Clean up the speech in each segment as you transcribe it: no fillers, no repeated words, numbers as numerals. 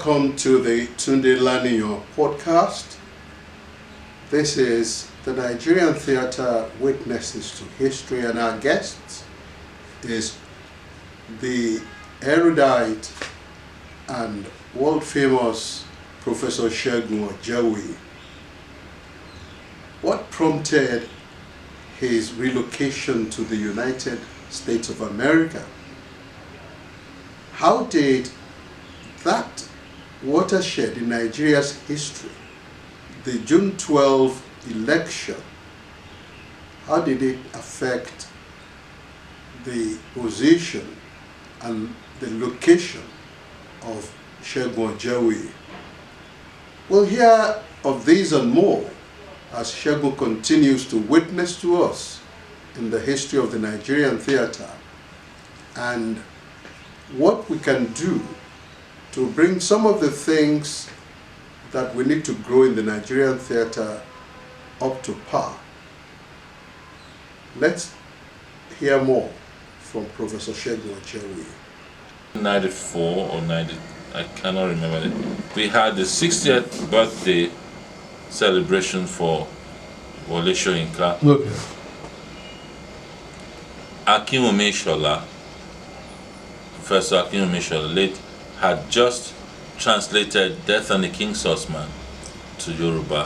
welcome to the Tunde Learning Your podcast. This is the Nigerian Theatre Witnesses to History, and our guest is the erudite and world-famous Professor Segun Ojewuyi. What prompted his relocation to the United States of America? How did that watershed in Nigeria's history, the June 12 election, how did it affect the position and the location of Segun Ojewuyi? We'll hear of these and more as Segun continues to witness to us in the history of the Nigerian theatre and what we can do to bring some of the things that we need to grow in the Nigerian theatre up to par. Let's hear more from Professor Segun Ojewuyi. 94 or 90, I cannot remember it. We had the 60th birthday celebration for Wole Soyinka. Okay. Akinwumi Shola, Professor Akinwumi Shola, late, had just translated Death and the King's Horseman to Yoruba.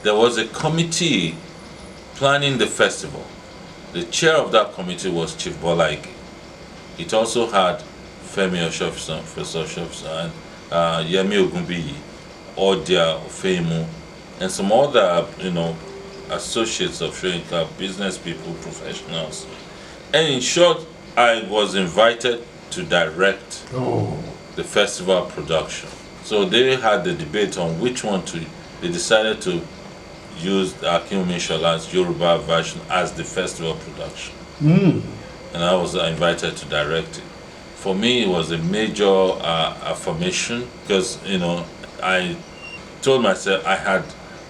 There was a committee planning the festival. The chair of that committee was Chief Bola Ige. It also had Femi Oshofsan, Professor Oshofsan, and Yemi Ogunbiyi, Odia Ofeimu, and some other, associates of Soyinka, business people, professionals. And in short, I was invited to direct the festival production. So they had the debate on which one to. They decided to use the Akinwumi Shola's Yoruba version as the festival production. And I was invited to direct it. For me, it was a major affirmation because, I told myself I had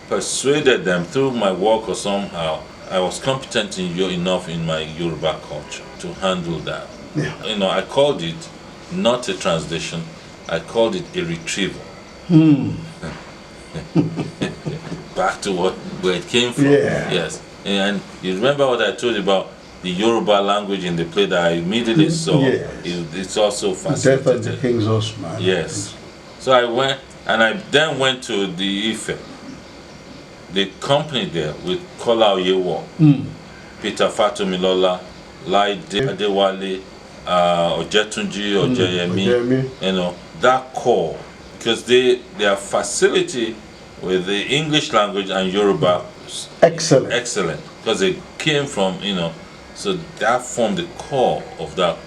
persuaded them through my work or somehow I was competent enough in my Yoruba culture to handle that. Yeah. I called it not a translation, I called it a retrieval. Back to where it came from. Yeah. Yes. And you remember what I told you about the Yoruba language in the play that I immediately saw? Yes. It's also fascinating. Death and the King's Horseman. Yes. So I went, and I then went to the Ife. The company there with Kola Ojewuyi, Peter Fatomilola, Laide Adewale, Ojetunji, Ojeyemi, that core, because their facility with the English language and Yoruba was excellent, because they came from, so that formed the core of that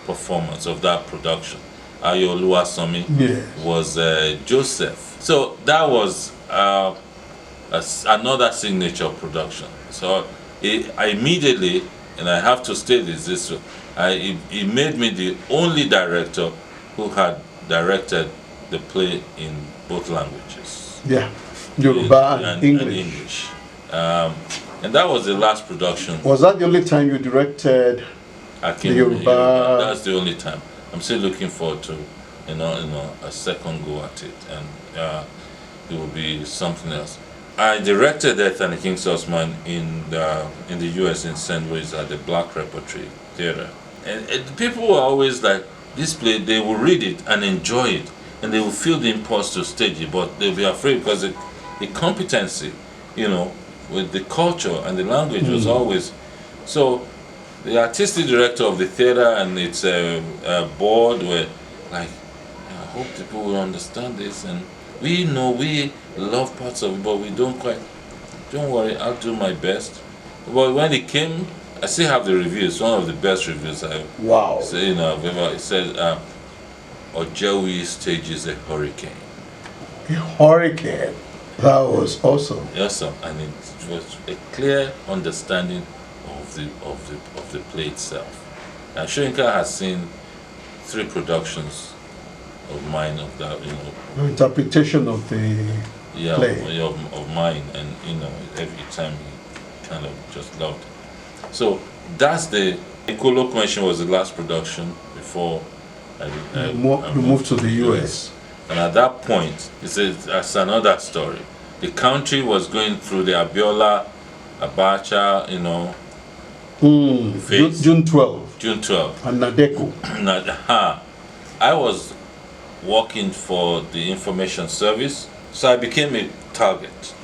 performance, of that production. Ayo Oluwasanmi was Joseph. So that was another signature production. So I immediately, and I have to state this way, it made me the only director who had directed the play in both languages. Yeah, Yoruba and English. And that was the last production. Was that the only time you directed the Yoruba? That's the only time. I'm still looking forward to, a second go at it, and it will be something else. I directed Death and the King's Horseman in the U.S. in St. Louis at the Black Repertory Theater, and people were always like, this play, they will read it and enjoy it, and they will feel the impulse to stage it, but they'll be afraid because the competency, with the culture and the language was always. So the artistic director of the theater and its board were like, I hope people will understand this, and we love parts of it, but we don't worry, I'll do my best. But when it came, I still have the reviews, one of the best reviews I've ever. It said, Ojewuyi stages a hurricane. A hurricane? That was awesome. Awesome, and it was a clear understanding of the play itself. And Soyinka has seen 3 productions of mine of that, interpretation of the play. Of mine, and every time he kind of just loved it. So that's the Ikolo Convention was the last production before I moved to the US. And at that point, that's another story. The country was going through the Abiola, Abacha, phase. June 12. June 12. And Nadeko. I was working for the information service, so I became a target.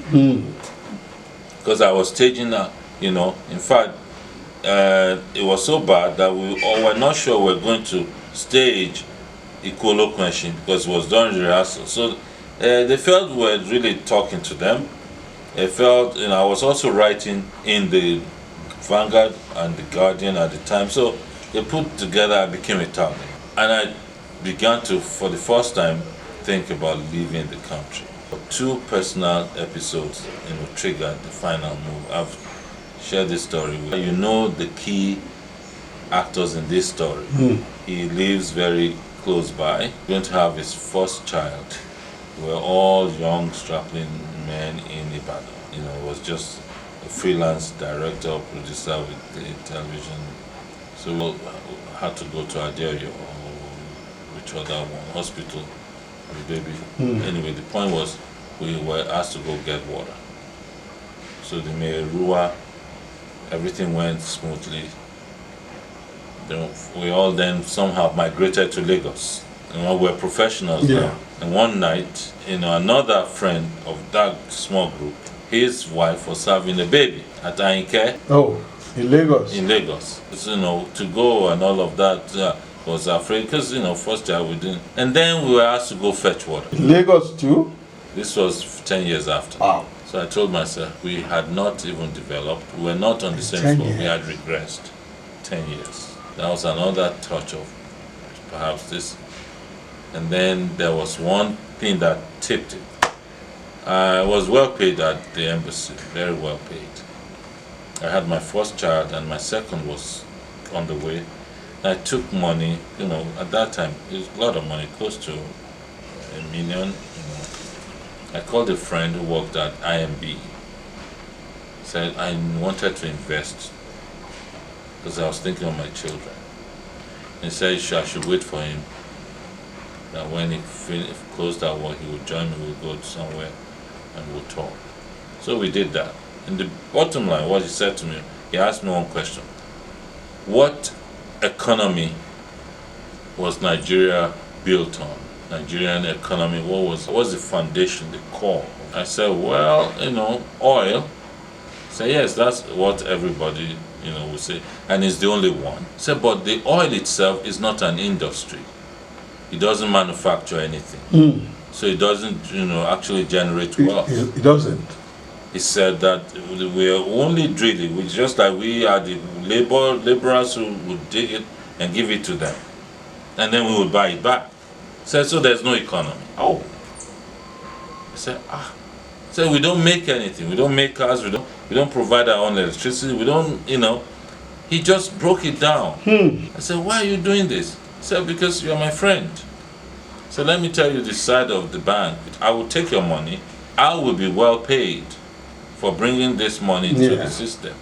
Because I was staging, in fact, it was so bad that we were not sure we were going to stage Ikolo question because it was during rehearsal. So they felt we were really talking to them. They felt, I was also writing in the Vanguard and the Guardian at the time. So they put together, I became a target. And I began to, for the first time, think about leaving the country. 2 personal episodes, triggered the final move. I've shared this story with you. The key actors in this story. He lives very close by. Going to have his first child. We're all young, strapping men in Ibadan. It was just a freelance director, producer with the television. So we had to go to Adeoyo or which other one, hospital with baby. Anyway, the point was we were asked to go get water. So the Merua, everything went smoothly. We all then somehow migrated to Lagos. We're professionals now. And one night, another friend of that small group, his wife was having a baby at Ainke. Oh, in Lagos? In Lagos. So, to go and all of that, was afraid because, first year we didn't. And then we were asked to go fetch water. In Lagos too? This was 10 years after. Wow. So I told myself, we had not even developed. We were not on the same floor. We had regressed 10 years. That was another touch of perhaps this. And then there was one thing that tipped it. I was well paid at the embassy, very well paid. I had my first child and my second was on the way. I took money, at that time, it was a lot of money, close to $1 million. I called a friend who worked at IMB. Said I wanted to invest because I was thinking of my children. He said I should wait for him. That when he closed that work, he would join me, we'll go somewhere and we'll talk. So we did that. In the bottom line, what he said to me, he asked me one question. What economy was Nigeria built on? Nigerian economy, what was the foundation, the core? I said, well, oil. He said, yes, that's what everybody, will say, and it's the only one. He said, but the oil itself is not an industry. It doesn't manufacture anything. So it doesn't, actually generate wealth. It doesn't. He said that we are only drilling, which just like we are the laborers who would dig it and give it to them. And then we would buy it back. He said, so there's no economy. Oh. I said, He said, we don't make anything. We don't make cars. We don't provide our own electricity. We don't, He just broke it down. I said, why are you doing this? He said, because you're my friend. So let me tell you the side of the bank. I will take your money. I will be well paid for bringing this money to the system.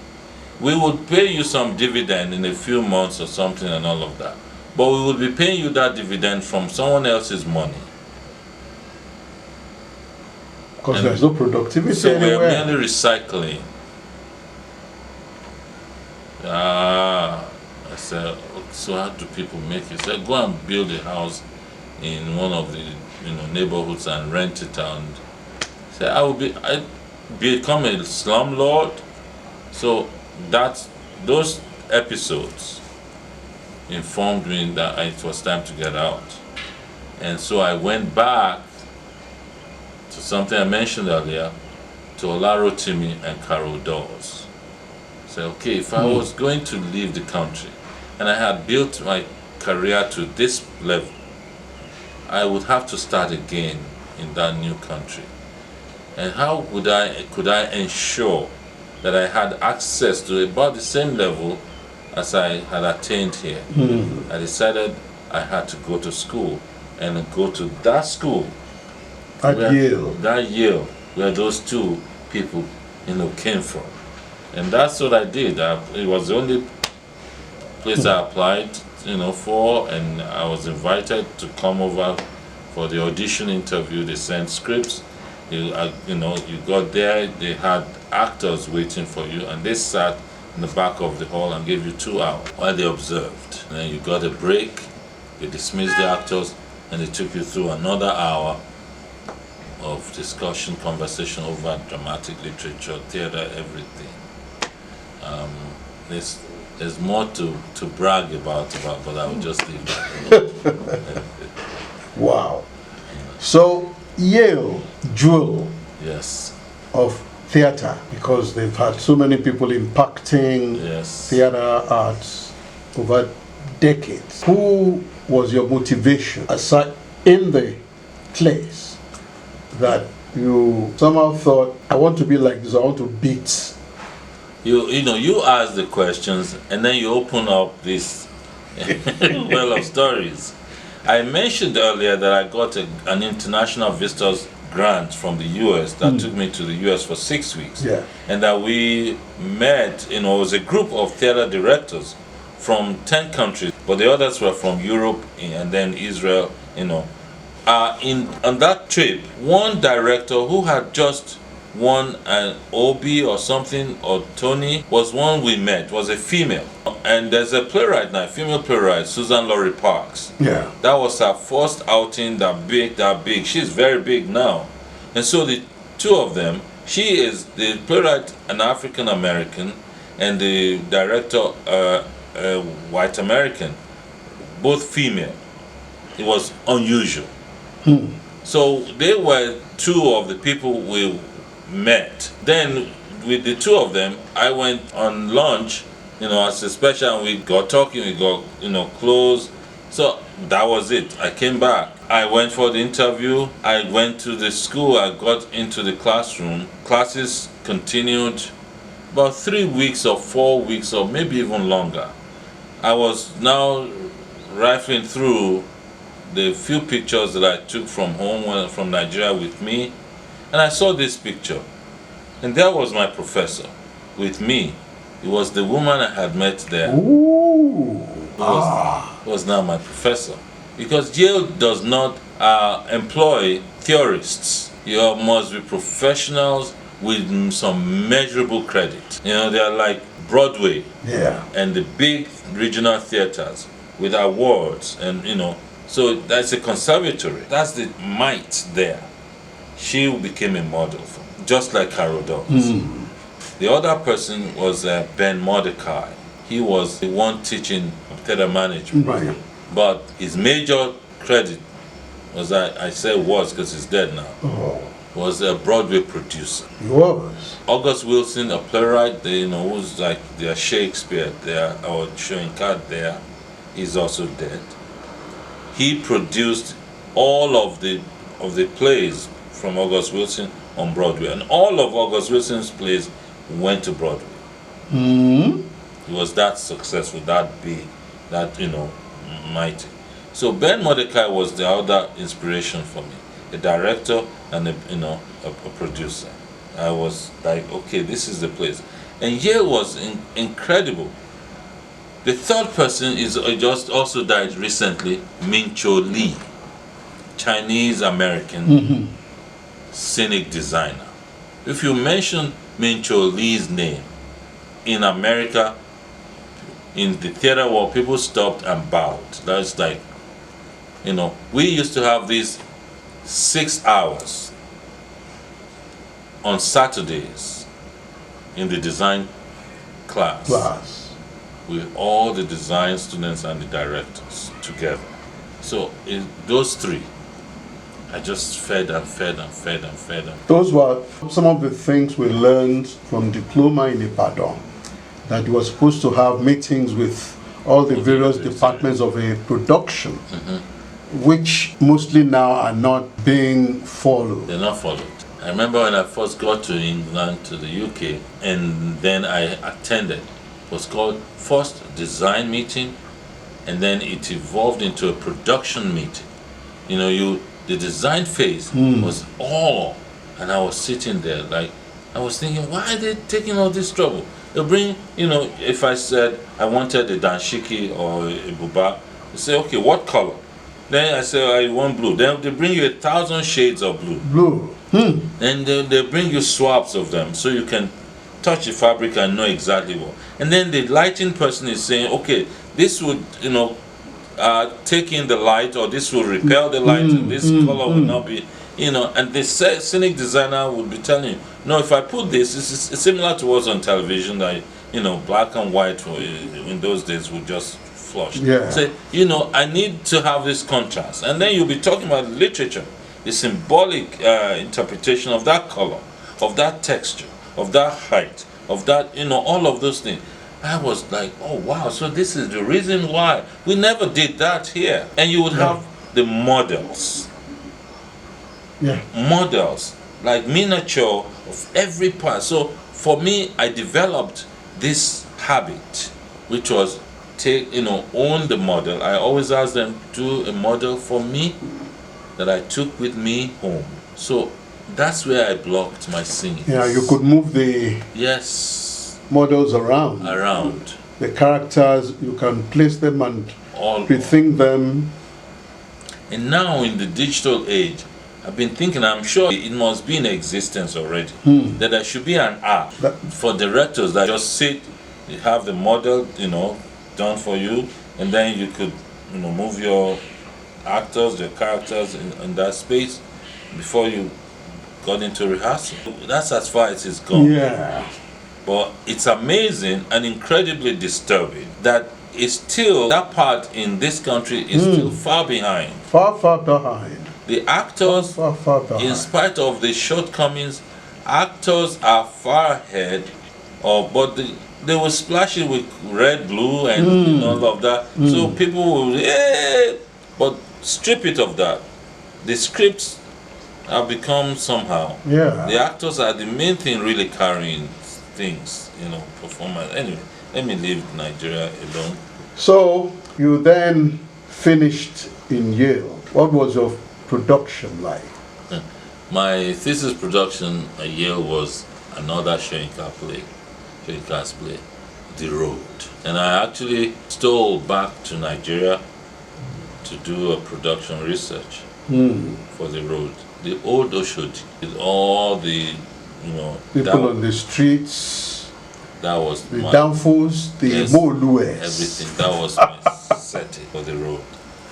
We would pay you some dividend in a few months or something and all of that. But we will be paying you that dividend from someone else's money. Because there's no productivity so anywhere. we're merely recycling. I said, so how do people make it? He said, go and build a house in one of the neighborhoods and rent it out. He said, I become a slumlord. So those episodes informed me that it was time to get out. And so I went back to something I mentioned earlier, to Olarotimi and Carol Dawes. Say, okay, if I was going to leave the country and I had built my career to this level, I would have to start again in that new country. And how could I ensure that I had access to about the same level as I had attained here? I decided I had to go to school and go to that school. That Yale, where those two people, came from. And that's what I did. It was the only place I applied 4, and I was invited to come over for the audition interview. They sent scripts. You got there. They had actors waiting for you, and they sat in the back of the hall and gave you 2 hours while they observed. And then you got a break. They dismissed the actors, and they took you through another hour of discussion, conversation over dramatic literature, theater, everything. There's more to brag about, but I will just leave that. Wow. So Yale, jewel Yes. of theater, because they've had so many people impacting Yes. theater arts over decades. Who was your motivation aside in the place that you somehow thought, I want to be like this, I want to beat? You ask the questions, and then you open up this well of stories. I mentioned earlier that I got an international visitors grant from the US that took me to the US for 6 weeks. Yeah. And that we met, it was a group of theater directors from 10 countries, but the others were from Europe and then Israel, on that trip, one director who had just won an Obie or something, or Tony, was one we met, was a female. And there's a playwright now, female playwright, Susan Laurie Parks. Yeah. That was her first outing, that big. She's very big now. And so the two of them, she is the playwright, an African American, and the director, a white American, both female. It was unusual. So they were two of the people we met. Then with the two of them, I went on lunch, as a special, and we got talking, we got, close. So that was it. I came back. I went for the interview. I went to the school. I got into the classroom. Classes continued about 3 weeks or 4 weeks or maybe even longer. I was now rifling through the few pictures that I took from home, from Nigeria with me, and I saw this picture. And there was my professor with me. It was the woman I had met there. Ooh. Was now my professor. Because Yale does not employ theorists. You must be professionals with some measurable credit. They are like Broadway and the big regional theaters with awards, and so that's a conservatory. That's the might there. She became a model for me, just like Carol does. The other person was Ben Mordecai. He was the one teaching theater management. Right. But his major credit was, I say was because he's dead now, was a Broadway producer. He was. August Wilson, a playwright, who's like their Shakespeare there, or showing card there, is also dead. He produced all of the plays from August Wilson on Broadway, and all of August Wilson's plays went to Broadway. He was that successful, that big, that mighty. So Ben Mordecai was the other inspiration for me, a director and a producer. I was like, okay, this is the place. And Yale was incredible. The third person is just also died recently, Min-Cho Lee, Chinese American scenic designer. If you mention Min-Cho Lee's name in America, in the theater world, people stopped and bowed. That's like, we used to have these 6 hours on Saturdays in the design class with all the design students and the directors together. So in those three, I just fed and fed and fed and fed. Those were some of the things we learned from diploma in Ibadan, that you were supposed to have meetings with all the various departments of a production, which mostly now are not being followed. They're not followed. I remember when I first got to England, to the UK, and then I attended. It was called first design meeting, and then it evolved into a production meeting. The design phase was all, and I was sitting there like, I was thinking, why are they taking all this trouble? They'll bring, if I said I wanted a danshiki or a buba, they say, okay, what color? Then I say, I want blue. Then they bring you 1,000 shades of blue. Blue. And they bring you swabs of them so you can touch the fabric and know exactly what. And then the lighting person is saying, okay, this would, take in the light, or this will repel the light, and this color will not be, and the scenic designer would be telling you, no, if I put this is similar to what's on television, that, black and white in those days would just flush. Yeah. Say, I need to have this contrast. And then you'll be talking about literature, the symbolic interpretation of that color, of that texture, of that height, of that, all of those things. I was like, oh wow, so this is the reason why. We never did that here. And you would have the models. Yeah. Models, like miniature of every part. So for me, I developed this habit, which was own the model. I always ask them, do a model for me that I took with me home. So that's where I blocked my scenes. Yeah, you could move the models around. The characters, you can place them and rethink them. And now in the digital age, I've been thinking, I'm sure it must be in existence already, that there should be an app for directors that just sit, you have the model, done for you, and then you could, move your actors, your characters in that space before you got into rehearsal. That's as far as it's gone. Yeah. But it's amazing and incredibly disturbing that it's still, that part in this country is still far behind. Far behind. The actors, far behind. In spite of the shortcomings, actors are far ahead, but they will splash it with red, blue, and all of that. So people will, but strip it of that. The scripts have become somehow. Yeah. The actors are the main thing really carrying things, performance. Anyway, let me leave Nigeria alone. So you then finished in Yale. What was your production like? My thesis production at Yale was another Shoyinka's play, The Road. And I actually stole back to Nigeria to do a production research for The Road. The old Oshodi, with all the, people on the streets, that was the downfalls, the Molues. Everything. That was my setting for The Road.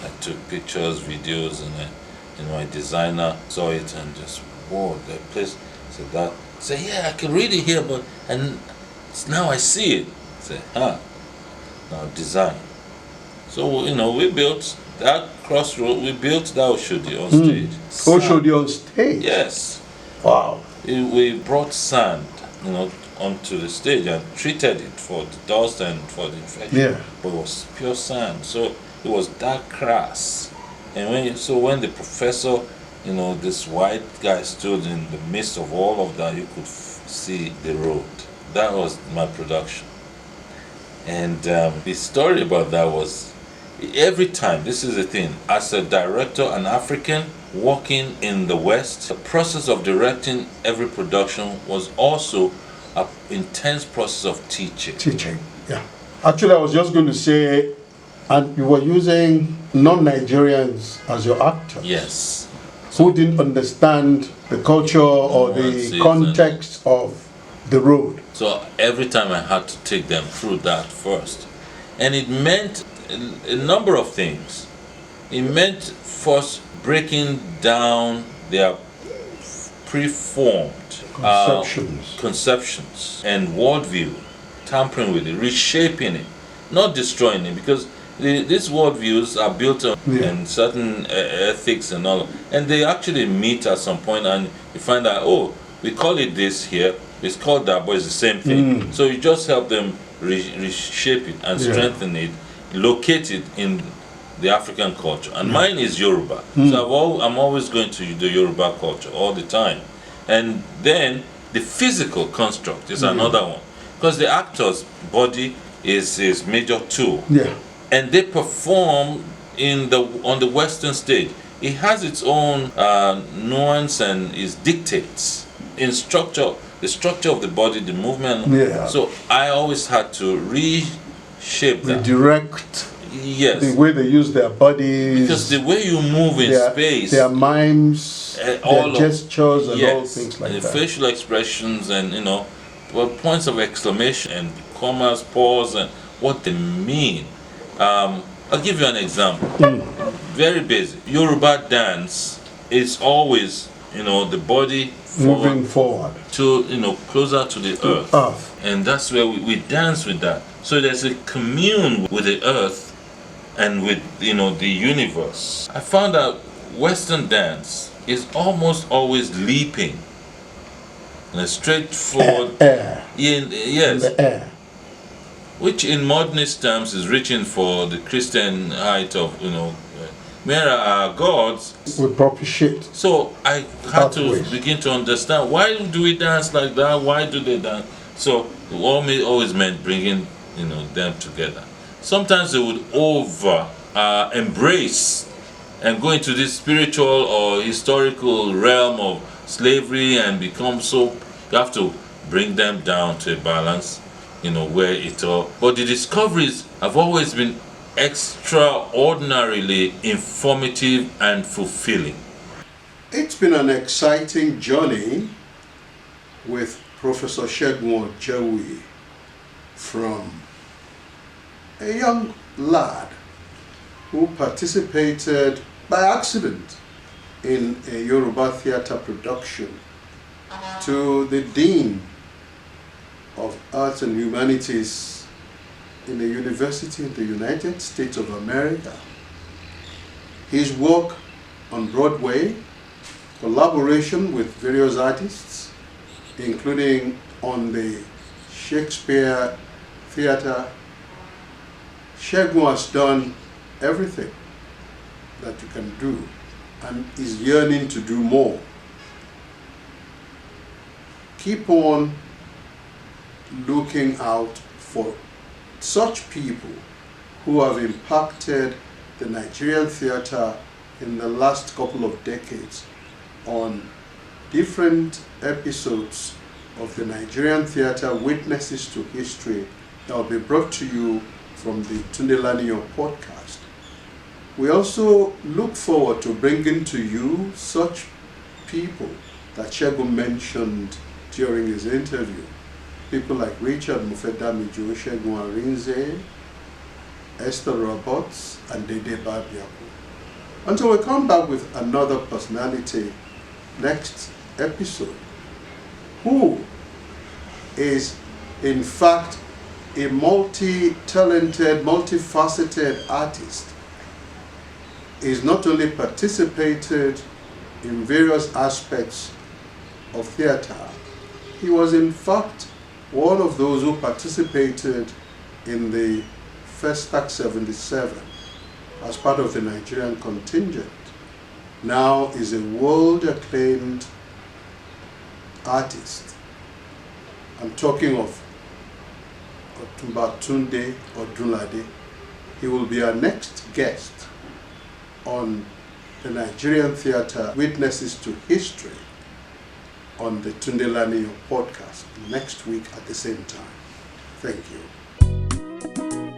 I took pictures, videos, and my designer saw it and just, whoa, that place. Said, yeah, I can read it here, and now I see it. Say, now design. So, we built that crossroad, we built that Oshodi on stage. Oshodi on stage? Yes. Wow. We brought sand, onto the stage and treated it for the dust and for the infection. Yeah. But it was pure sand, so it was dark crass. And when the professor, this white guy stood in the midst of all of that, you could see the road. That was my production. And the story about that was, every time, this is the thing, as a director, an African working in the West, the process of directing every production was also an intense process of teaching. Yeah. Actually, I was just going to say, and you were using non-Nigerians as your actors. Yes. Who didn't understand the culture or the context of The Road. So every time I had to take them through that first. And it meant a number of things. It meant first breaking down their preformed conceptions and worldview, tampering with it, reshaping it, not destroying it, because these worldviews are built on certain ethics and all, and they actually meet at some point, and you find out, we call it this here, it's called that, but it's the same thing. So you just help them reshape it and strengthen it, locate it in the African culture. And mine is Yoruba. So I'm always going to the Yoruba culture all the time. And then the physical construct is another one. Because the actor's body is his major tool. Yeah. And they perform on the Western stage. It has its own nuance and its dictates. in structure, the structure of the body, the movement. Yeah. So I always had to reshape that. Redirect Yes. the way they use their bodies. Because the way you move in space, their mimes, all their gestures, and all things like and that. the facial expressions, and points of exclamation and commas, pause, and what they mean. I'll give you an example. Very basic. Yoruba dance is always, the body moving forward to, closer to the earth. And that's where we dance with that. So there's a commune with the earth and with, the universe. I found that Western dance is almost always leaping in a straightforward air. Yes. The air. Which in modernist terms is reaching for the Christian height of, where our gods. We propitiate. So I had to begin to understand, why do we dance like that? Why do they dance? So it always meant bringing, them together. Sometimes they would embrace and go into this spiritual or historical realm of slavery and become so. You have to bring them down to a balance. Where it all. But the discoveries have always been extraordinarily informative and fulfilling. It's been an exciting journey with Professor Segun Ojewuyi, from a young lad who participated by accident in a Yoruba theatre production to the Dean of Arts and Humanities in a university in the United States of America. His work on Broadway, collaboration with various artists, including on the Shakespeare Theatre. Segun has done everything that you can do and is yearning to do more. Keep on looking out for such people who have impacted the Nigerian theatre in the last couple of decades on different episodes of the Nigerian theatre Witnesses to History that will be brought to you from the Tunde Laniyan podcast. We also look forward to bringing to you such people that Segun mentioned during his interview. People like Richard Mufedamijo, Segun Arinze, Esther Roberts, and Dede Babiaku. Until we come back with another personality next episode, who is in fact a multi-talented, multifaceted artist, is not only participated in various aspects of theatre, he was in fact one of those who participated in the Festac 77 as part of the Nigerian contingent. Now is a world-acclaimed artist. I'm talking of Otumba Tunde Odunlade. He will be our next guest on the Nigerian Theatre Witnesses to History on the Tunde Laniyan podcast next week at the same time. Thank you.